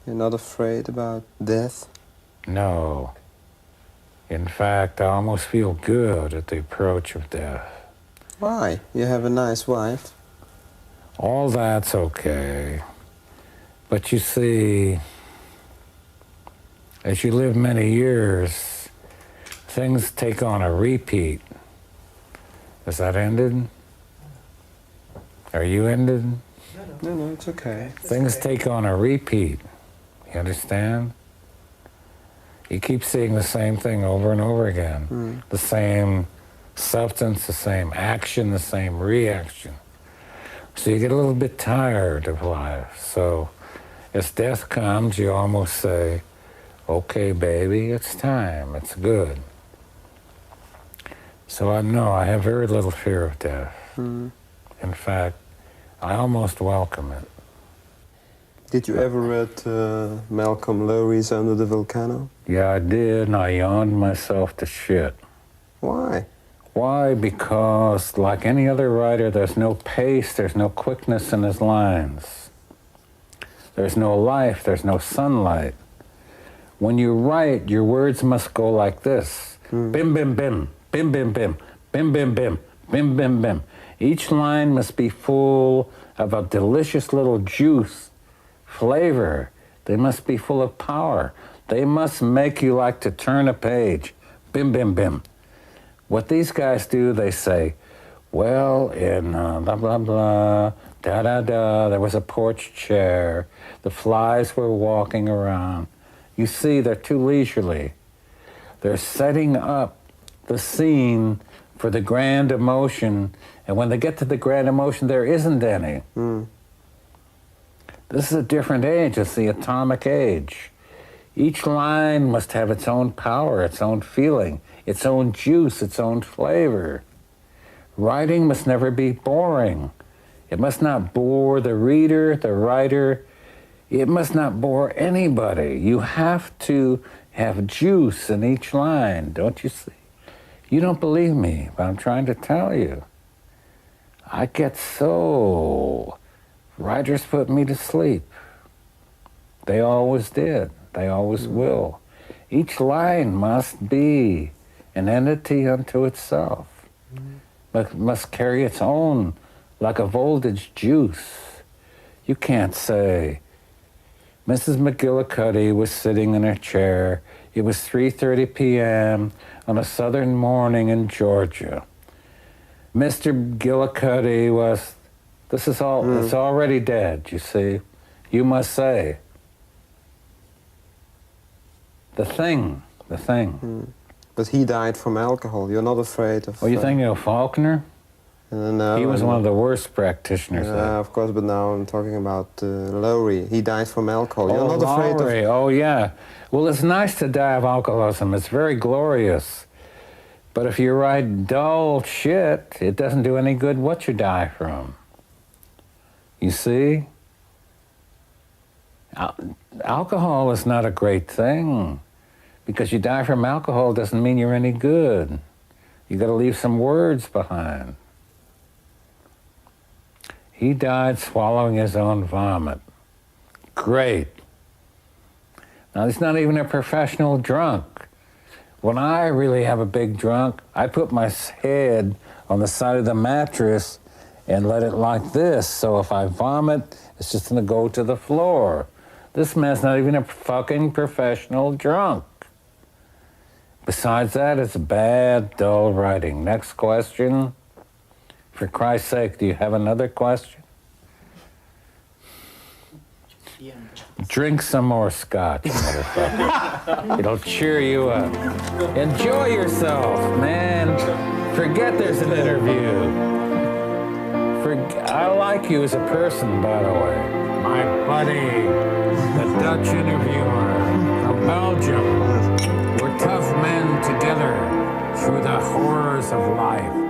You're not afraid about death? No. In fact, I almost feel good at the approach of death. Why? You have a nice wife. All that's okay. But you see, as you live many years, things take on a repeat. Is that ended? Are you ended? No, it's okay. Things take on a repeat. You understand? You keep seeing the same thing over and over again. The same substance, the same action, the same reaction. So you get a little bit tired of life. So as death comes, you almost say, okay, baby, it's time, it's good. So I know I have very little fear of death. In fact, I almost welcome it. Did you ever read Malcolm Lowry's Under the Volcano? Yeah, I did, and I yawned myself to shit. Why? Why? Because, like any other writer, there's no pace, there's no quickness in his lines. There's no life, there's no sunlight. When you write, your words must go like this. Bim, bim, bim, bim, bim, bim, bim, bim, bim, bim, bim, bim. Each line must be full of a delicious little juice, flavor. They must be full of power. They must make you like to turn a page. Bim, bim, bim. What these guys do, they say, well, in blah, blah, blah, da, da, da, there was a porch chair. The flies were walking around. You see, they're too leisurely. They're setting up the scene for the grand emotion, and when they get to the grand emotion, there isn't any. This is a different age. It's the atomic age. Each line must have its own power, its own feeling, its own juice, its own flavor. Writing must never be boring. It must not bore the reader, the writer. It must not bore anybody. You have to have juice in each line, don't you see? You don't believe me, but I'm trying to tell you. I get so... Writers put me to sleep. They always did. They always will. Each line must be an entity unto itself. Must carry its own, like a voltage juice. You can't say, Mrs. McGillicuddy was sitting in her chair. It was 3:30 p.m. on a southern morning in Georgia. Mr. McGillicuddy was... This is all, it's already dead, you see. You must say, the thing. But he died from alcohol. You're not afraid of... Oh, you thinking of Faulkner? No, he was one of the worst practitioners. Yeah, of course, but now I'm talking about Lowry. He died from alcohol. You're not afraid of... Oh, yeah. Well, it's nice to die of alcoholism. It's very glorious. But if you write dull shit, it doesn't do any good what you die from. You see? Alcohol is not a great thing. Because you die from alcohol doesn't mean you're any good. You got to leave some words behind. He died swallowing his own vomit. Great. Now, he's not even a professional drunk. When I really have a big drunk, I put my head on the side of the mattress and let it like this. So if I vomit, it's just gonna go to the floor. This man's not even a fucking professional drunk. Besides that, it's bad, dull writing. Next question. For Christ's sake, do you have another question? Drink some more scotch, motherfucker. It'll cheer you up. Enjoy yourself, man. Forget there's an interview. I like you as a person, by the way. My buddy, the Dutch interviewer from Belgium. We're tough men together through the horrors of life.